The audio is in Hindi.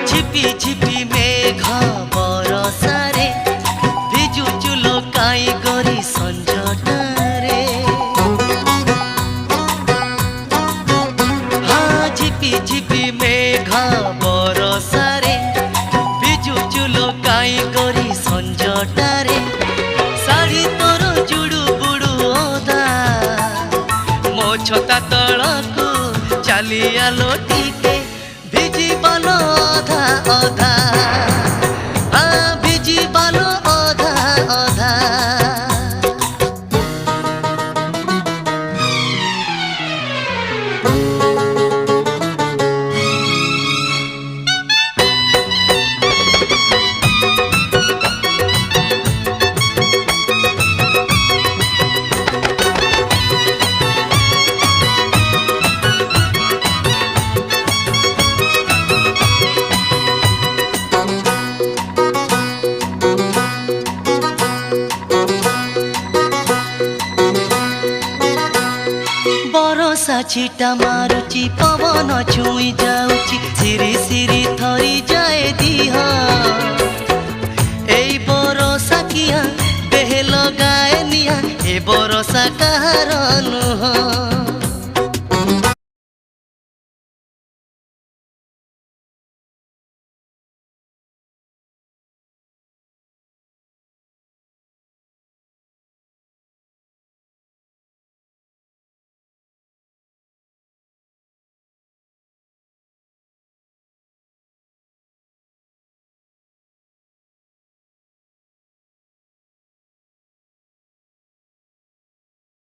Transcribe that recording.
झिपी झिपी मेघ बरसारे भिजुचु लोकाई करी संजटारे। हाँ झिपी झिपी मेघ बरसारे भिजुचु लोकाई करी संजटारे। शाढ़ी तोर जुड़ू बुड़ू ओदा मो छता तलकू चली आलो टिके भिजी बालो अधा अधा। हाँ भिजी बालो अधा अधा। बरसा छिटा मारुची पवन छुई जाउची सिरी सिरी थरी जाए दिह। एई बरसा किया देह लगाए निया ए बरसा कहार नुह।